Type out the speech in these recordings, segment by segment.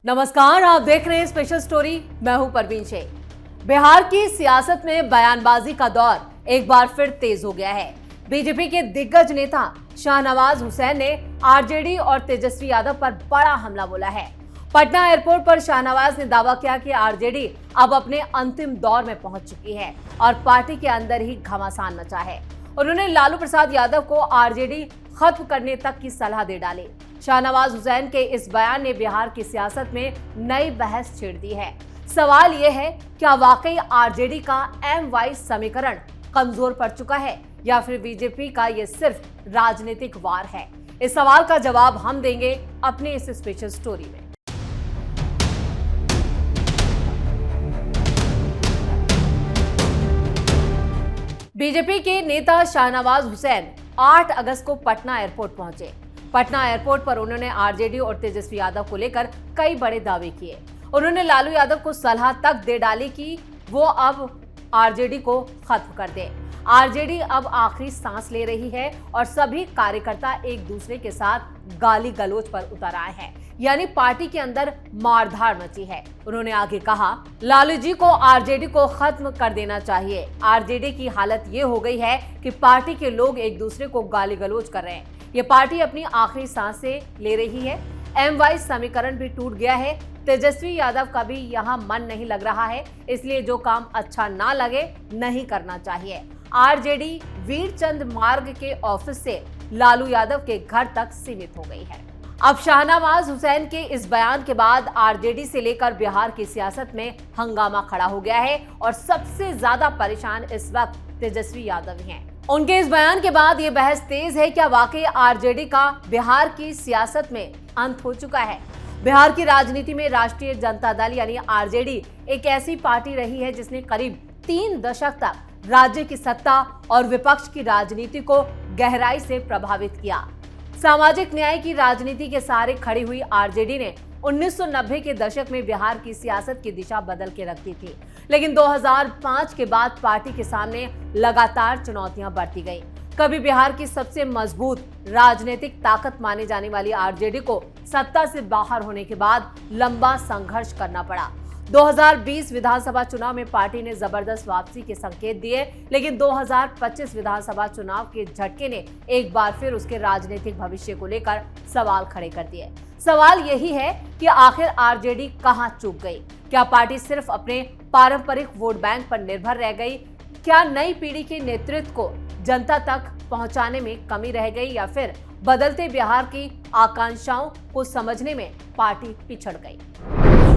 नमस्कार, आप देख रहे हैं स्पेशल स्टोरी। मैं हूं परवीन शेख। बिहार की सियासत में बयानबाजी का दौर एक बार फिर तेज हो गया है। बीजेपी के दिग्गज नेता शाहनवाज हुसैन ने आरजेडी और तेजस्वी यादव पर बड़ा हमला बोला है। पटना एयरपोर्ट पर शाहनवाज ने दावा किया कि आरजेडी अब अपने अंतिम दौर में पहुंच चुकी है और पार्टी के अंदर ही घमासान मचा है। उन्होंने लालू प्रसाद यादव को आरजेडी खत्म करने तक की सलाह दे डाली। शाहनवाज हुसैन के इस बयान ने बिहार की सियासत में नई बहस छेड़ दी है। सवाल यह है, क्या वाकई आरजेडी का एम वाई समीकरण कमजोर पड़ चुका है या फिर बीजेपी का यह सिर्फ राजनीतिक वार है? इस सवाल का जवाब हम देंगे अपने इस स्पेशल स्टोरी में। बीजेपी के नेता शाहनवाज हुसैन 8 अगस्त को पटना एयरपोर्ट पहुंचे। पटना एयरपोर्ट पर उन्होंने आरजेडी और तेजस्वी यादव को लेकर कई बड़े दावे किए। उन्होंने लालू यादव को सलाह तक दे डाली कि वो अब आरजेडी को खत्म कर दे। आरजेडी अब आखिरी सांस ले रही है और सभी कार्यकर्ता एक दूसरे के साथ गाली गलौज पर उतर आए हैं, यानी पार्टी के अंदर मारधाड़ मची है। उन्होंने आगे कहा, लालू जी को आरजेडी को खत्म कर देना चाहिए। आरजेडी की हालत ये हो गई है कि पार्टी के लोग एक दूसरे को गाली गलौज कर रहे हैं। ये पार्टी अपनी आखिरी सांसें ले रही है। एम वाई समीकरण भी टूट गया है। तेजस्वी यादव का भी यहाँ मन नहीं लग रहा है, इसलिए जो काम अच्छा ना लगे नहीं करना चाहिए। आरजेडी वीरचंद मार्ग के ऑफिस से लालू यादव के घर तक सीमित हो गई है। अब शाहनवाज हुसैन के इस बयान के बाद आरजेडी से लेकर बिहार की सियासत में हंगामा खड़ा हो गया है और सबसे ज्यादा परेशान इस वक्त तेजस्वी यादव ही हैं। उनके इस बयान के बाद ये बहस तेज है, क्या वाकई आरजेडी का बिहार की सियासत में अंत हो चुका है? बिहार की राजनीति में राष्ट्रीय जनता दल यानी आरजेडी एक ऐसी पार्टी रही है जिसने करीब 3 दशक तक राज्य की सत्ता और विपक्ष की राजनीति को गहराई से प्रभावित किया। सामाजिक न्याय की राजनीति के सहारे खड़ी हुई आरजेडी ने 1990 के दशक में बिहार की सियासत की दिशा बदल के रख दी थी, लेकिन 2005 के बाद पार्टी के सामने लगातार चुनौतियां बढ़ती गई। कभी बिहार की सबसे मजबूत राजनीतिक ताकत माने जाने वाली आरजेडी को सत्ता से बाहर होने के बाद लंबा संघर्ष करना पड़ा। 2020 विधानसभा चुनाव में पार्टी ने जबरदस्त वापसी के संकेत दिए, लेकिन 2025 विधानसभा चुनाव के झटके ने एक बार फिर उसके राजनीतिक भविष्य को लेकर सवाल खड़े कर दिए। सवाल यही है कि आखिर आरजेडी कहां चूक गई? क्या पार्टी सिर्फ अपने पारंपरिक वोट बैंक पर निर्भर रह गई? क्या नई पीढ़ी के नेतृत्व को जनता तक पहुंचाने में कमी रह गई या फिर बदलते बिहार की आकांक्षाओं को समझने में पार्टी पिछड़ गई?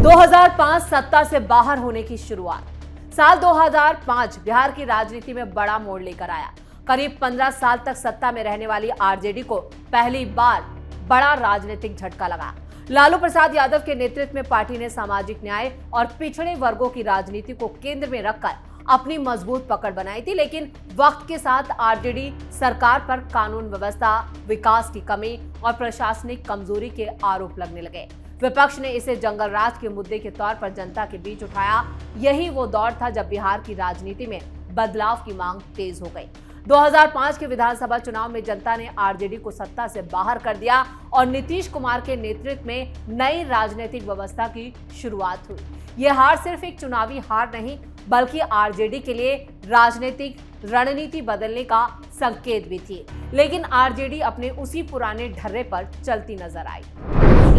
2005 सत्ता से बाहर होने की शुरुआत। साल 2005 बिहार की राजनीति में बड़ा मोड़ लेकर आया। करीब 15 साल तक सत्ता में रहने वाली आरजेडी को पहली बार बड़ा राजनीतिक झटका लगा। लालू प्रसाद यादव के नेतृत्व में पार्टी ने सामाजिक न्याय और पिछड़े वर्गों की राजनीति को केंद्र में रखकर अपनी मजबूत पकड़ बनाई थी, लेकिन वक्त के साथ आरजेडी सरकार पर कानून व्यवस्था, विकास की कमी और प्रशासनिक कमजोरी के आरोप लगने लगे। विपक्ष ने इसे जंगल राज के मुद्दे के तौर पर जनता के बीच उठाया। यही वो दौर था जब बिहार की राजनीति में बदलाव की मांग तेज हो गई। 2005 के विधानसभा चुनाव में जनता ने आरजेडी को सत्ता से बाहर कर दिया और नीतीश कुमार के नेतृत्व में नई राजनीतिक व्यवस्था की शुरुआत हुई। यह हार सिर्फ एक चुनावी हार नहीं, बल्कि आरजेडी के लिए राजनीतिक रणनीति बदलने का संकेत भी थी। लेकिन आरजेडी अपने उसी पुराने ढर्रे पर चलती नजर आई।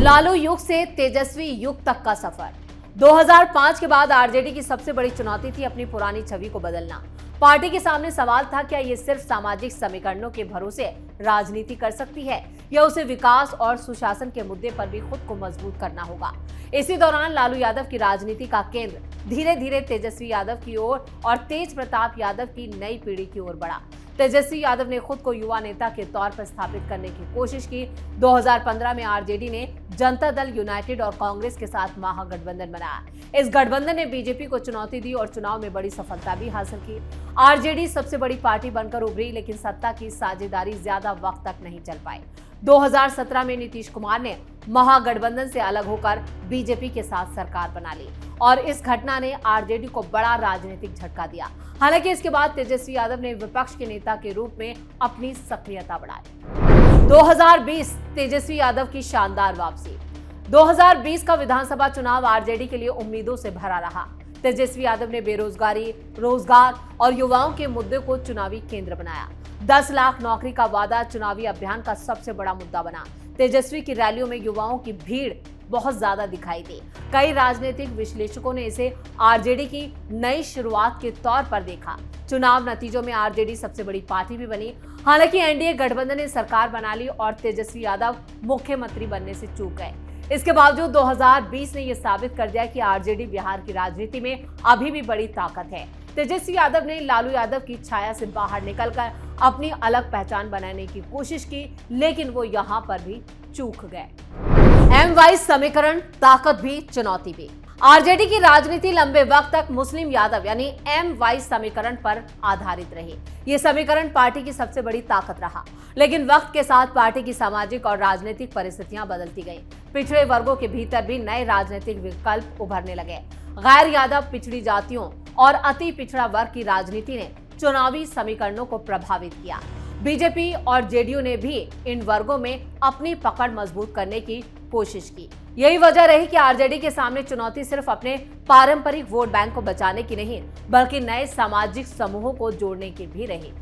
लालू युग से तेजस्वी युग तक का सफर। 2005 के बाद आरजेडी की सबसे बड़ी चुनौती थी अपनी पुरानी छवि को बदलना। पार्टी के सामने सवाल था, क्या ये सिर्फ सामाजिक समीकरणों के भरोसे राजनीति कर सकती है या उसे विकास और सुशासन के मुद्दे पर भी खुद को मजबूत करना होगा। इसी दौरान लालू यादव की राजनीति का केंद्र धीरे धीरे तेजस्वी यादव की ओर और तेज प्रताप यादव की नई पीढ़ी की ओर बढ़ा। तेजस्वी यादव ने खुद को युवा नेता के तौर पर स्थापित करने की कोशिश की। 2015 में आरजेडी ने जनता दल यूनाइटेड और कांग्रेस के साथ महागठबंधन बनाया। इस गठबंधन ने बीजेपी को चुनौती दी और चुनाव में बड़ी सफलता भी हासिल की। आरजेडी सबसे बड़ी पार्टी बनकर उभरी, लेकिन सत्ता की साझेदारी ज्यादा वक्त तक नहीं चल पाई। 2017 में नीतीश कुमार ने महागठबंधन से अलग होकर बीजेपी के साथ सरकार बना ली और इस घटना ने आरजेडी को बड़ा राजनीतिक झटका दिया। हालांकि इसके बाद तेजस्वी यादव ने विपक्ष के नेता के रूप में अपनी सक्रियता बढ़ाई। 2020 तेजस्वी यादव की शानदार वापसी। 2020 का विधानसभा चुनाव आरजेडी के लिए उम्मीदों से भरा रहा। तेजस्वी यादव ने बेरोजगारी, रोजगार और युवाओं के मुद्दे को चुनावी केंद्र बनाया। 10 लाख नौकरी का वादा चुनावी अभियान का सबसे बड़ा मुद्दा बना। तेजस्वी की रैलियों में युवाओं की भीड़ बहुत ज्यादा दिखाई दी। कई राजनीतिक विश्लेषकों ने इसे आरजेडी की नई शुरुआत के तौर पर देखा। चुनाव नतीजों में आरजेडी सबसे बड़ी पार्टी भी बनी। हालांकि एनडीए गठबंधन ने सरकार बना ली और तेजस्वी यादव मुख्यमंत्री बनने से चूक गए। इसके बावजूद 2020 ने यह साबित कर दिया कि आरजेडी बिहार की राजनीति में अभी भी बड़ी ताकत है। तेजस्वी यादव ने लालू यादव की छाया से बाहर निकलकर अपनी अलग पहचान बनाने की कोशिश की, लेकिन वो यहां पर भी चूक गए। एम वाइज समीकरण, ताकत भी चुनौती भी। आरजेडी की राजनीति लंबे वक्त तक मुस्लिम यादव यानी एम वाइज समीकरण पर आधारित रही। ये समीकरण पार्टी की सबसे बड़ी ताकत रहा, लेकिन वक्त के साथ पार्टी की सामाजिक और राजनीतिक परिस्थितियां बदलती गईं। पिछड़े वर्गों के भीतर भी नए राजनीतिक विकल्प उभरने लगे। गैर यादव, पिछड़ी जातियों और अति पिछड़ा वर्ग की राजनीति ने चुनावी समीकरणों को प्रभावित किया। बीजेपी और जेडीयू ने भी इन वर्गों में अपनी पकड़ मजबूत करने की कोशिश की। यही वजह रही कि आरजेडी के सामने चुनौती सिर्फ अपने पारंपरिक वोट बैंक को बचाने की नहीं, बल्कि नए सामाजिक समूहों को जोड़ने की भी रही।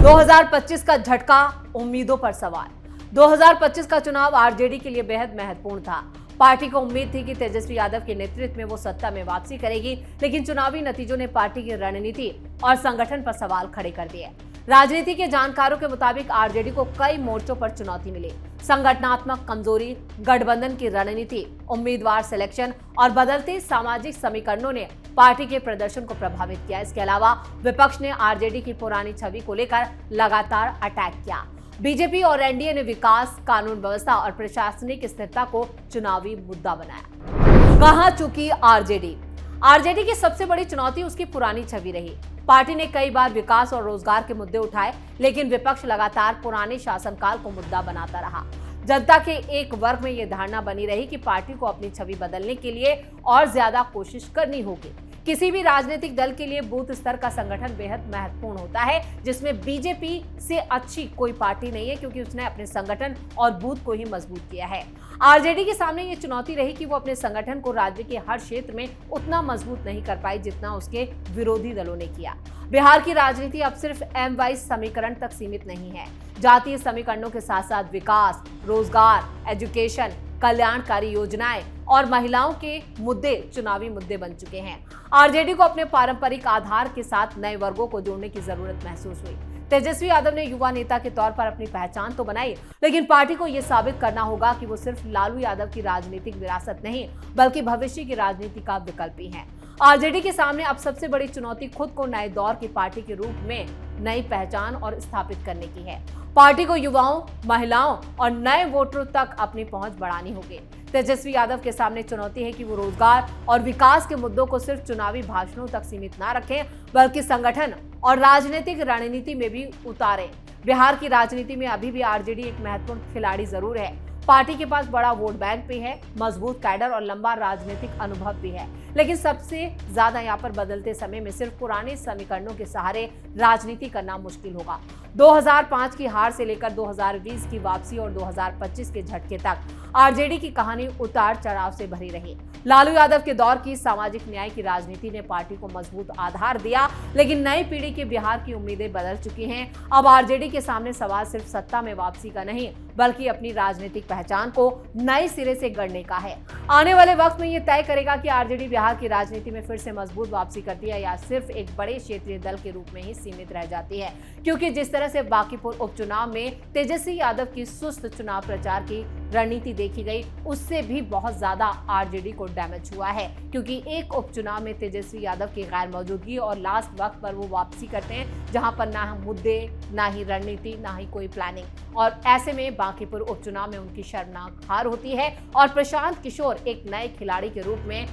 2025 का झटका, उम्मीदों पर सवाल। 2025 का चुनाव आरजेडी के लिए बेहद महत्वपूर्ण था। पार्टी को उम्मीद थी कि तेजस्वी यादव के नेतृत्व में वो सत्ता में वापसी करेगी, लेकिन चुनावी नतीजों ने पार्टी की रणनीति और संगठन पर सवाल खड़े कर दिए। राजनीति के जानकारों के मुताबिक आरजेडी को कई मोर्चों पर चुनौती मिली। संगठनात्मक कमजोरी, गठबंधन की रणनीति, उम्मीदवार सिलेक्शन और बदलते सामाजिक समीकरणों ने पार्टी के प्रदर्शन को प्रभावित किया। इसके अलावा विपक्ष ने आरजेडी की पुरानी छवि को लेकर लगातार अटैक किया। बीजेपी और एनडीए ने विकास, कानून व्यवस्था और प्रशासनिक स्थिरता को चुनावी मुद्दा बनाया। कहां चुकी आरजेडी? आरजेडी की सबसे बड़ी चुनौती उसकी पुरानी छवि रही। पार्टी ने कई बार विकास और रोजगार के मुद्दे उठाए, लेकिन विपक्ष लगातार पुराने शासनकाल को मुद्दा बनाता रहा। जनता के एक वर्ग में यह धारणा बनी रही कि पार्टी को अपनी छवि बदलने के लिए और ज्यादा कोशिश करनी होगी। किसी भी राजनीतिक दल के लिए बूथ स्तर का संगठन बेहद महत्वपूर्ण होता है, जिसमें बीजेपी से अच्छी कोई पार्टी नहीं है, क्योंकि उसने अपने संगठन और बूथ को ही मजबूत किया है। आरजेडी के सामने ये चुनौती रही कि वो अपने संगठन को राज्य के हर क्षेत्र में उतना मजबूत नहीं कर पाई जितना उसके विरोधी दलों ने किया। बिहार की राजनीति अब सिर्फ एम वाइज समीकरण तक सीमित नहीं है। जातीय समीकरणों के साथ साथ विकास, रोजगार, एजुकेशन, कल्याणकारी योजनाएं और महिलाओं के मुद्दे चुनावी मुद्दे बन चुके हैं। आरजेडी को अपने पारंपरिक आधार के साथ नए वर्गों को जोड़ने की जरूरत महसूस हुई। तेजस्वी यादव ने युवा नेता के तौर पर अपनी पहचान तो बनाई, लेकिन पार्टी को यह साबित करना होगा कि वो सिर्फ लालू यादव की राजनीतिक विरासत नहीं, बल्कि भविष्य की राजनीति का विकल्प भी है। आरजेडी के सामने अब सबसे बड़ी चुनौती खुद को नए दौर की पार्टी के रूप में नई पहचान और स्थापित करने की है। पार्टी को युवाओं, महिलाओं और नए वोटरों तक अपनी पहुंच बढ़ानी होगी। तेजस्वी यादव के सामने चुनौती है कि वो रोजगार और विकास के मुद्दों को सिर्फ चुनावी भाषणों तक सीमित ना रखें, बल्कि संगठन और राजनीतिक रणनीति में भी उतारें। बिहार की राजनीति में अभी भी आरजेडी एक महत्वपूर्ण खिलाड़ी जरूर है। पार्टी के पास बड़ा वोट बैंक भी है, मजबूत कैडर और लंबा राजनीतिक अनुभव भी है, लेकिन सबसे ज्यादा यहाँ पर बदलते समय में सिर्फ पुराने समीकरणों के सहारे राजनीति करना मुश्किल होगा। 2005 की हार से लेकर 2020 की वापसी और 2025 के झटके तक आरजेडी की कहानी उतार चढ़ाव से भरी रही। लालू यादव के दौर की सामाजिक न्याय की राजनीति ने पार्टी को मजबूत आधार दिया, लेकिन नई पीढ़ी के बिहार की उम्मीदें बदल चुकी हैं। अब आरजेडी के सामने सवाल सिर्फ सत्ता में वापसी का नहीं, बल्कि अपनी राजनीतिक पहचान को नए सिरे से गढ़ने का है। आने वाले वक्त में ये तय करेगा कि आरजेडी बिहार की राजनीति में फिर से मजबूत वापसी करती है या सिर्फ एक बड़े क्षेत्रीय दल के रूप में ही सीमित रह जाती है। क्योंकि जिस तरह से बांकीपुर उपचुनाव में तेजस्वी यादव की सुस्त चुनाव प्रचार की रणनीति देखी गई, उससे भी बहुत ज्यादा आरजेडी को डैमेज हुआ है। क्योंकि एक उपचुनाव में तेजस्वी यादव की गैर मौजूदगी और लास्ट वक्त पर वो वापसी करते हैं, जहां पर ना मुद्दे, ना ही रणनीति, ना ही कोई प्लानिंग, और ऐसे में बांकीपुर उपचुनाव में उनकी शर्मनाक हार होती है और प्रशांत किशोर एक नए खिलाड़ी के रूप में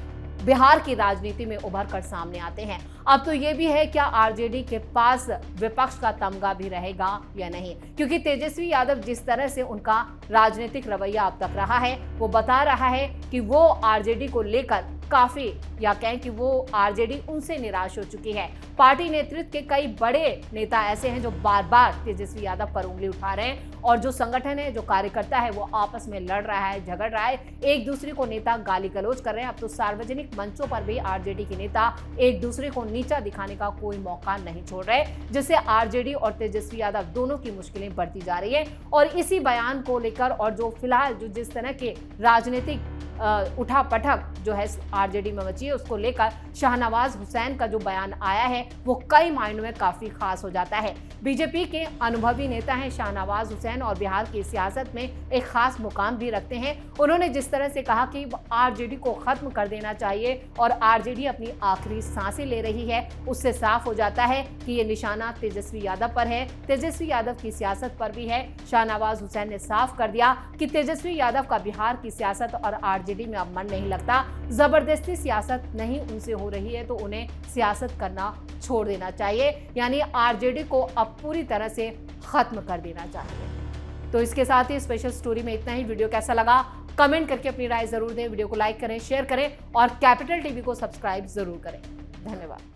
बिहार की राजनीति में उभर कर सामने आते हैं। अब तो ये भी है क्या आरजेडी के पास विपक्ष का तमगा भी रहेगा या नहीं, क्योंकि तेजस्वी यादव जिस तरह से उनका राजनीतिक रवैया अब तक रहा है, वो बता रहा है कि वो आरजेडी को लेकर काफी, या कहें कि वो आरजेडी उनसे निराश हो चुकी है। पार्टी नेतृत्व के कई बड़े नेता ऐसे हैं जो बार बार तेजस्वी यादव पर उंगली उठा रहे हैं, और जो संगठन है, जो कार्यकर्ता है, वो आपस में लड़ रहा है, झगड़ रहा है, एक दूसरे को नेता गाली गलौज कर रहे हैं। अब तो सार्वजनिक मंचों पर भी आरजेडी के नेता एक दूसरे को नीचा दिखाने का कोई मौका नहीं छोड़ रहे, जिससे आरजेडी और तेजस्वी यादव दोनों की मुश्किलें बढ़ती जा रही है। और इसी बयान को लेकर और जो फिलहाल जो जिस तरह के राजनीतिक उठापटक जो है आरजेडी में मची है, उसको लेकर शाहनवाज हुसैन का जो बयान आया है वो कई मायनों में काफी खास हो जाता है। बीजेपी के अनुभवी नेता हैं शाहनवाज हुसैन और बिहार की सियासत में एक खास मुकाम भी रखते हैं। उन्होंने जिस तरह से कहा कि आरजेडी को खत्म कर देना चाहिए और आरजेडी अपनी आखिरी सांसें ले रही है, उससे साफ हो जाता है कि ये निशाना तेजस्वी यादव पर है, तेजस्वी यादव की सियासत पर भी है। शाहनवाज हुसैन ने साफ कर दिया कि तेजस्वी यादव का बिहार की सियासत और आरजेडी में अब मन नहीं लगता, जबरदस्ती सियासत नहीं उनसे हो रही है तो उन्हें सियासत करना छोड़ देना चाहिए, यानी आरजेडी को अब पूरी तरह से खत्म कर देना चाहिए। तो इसके साथ ही स्पेशल स्टोरी में इतना ही। वीडियो कैसा लगा कमेंट करके अपनी राय जरूर दें, वीडियो को लाइक करें, शेयर करें और कैपिटल टीवी को सब्सक्राइब जरूर करें। धन्यवाद।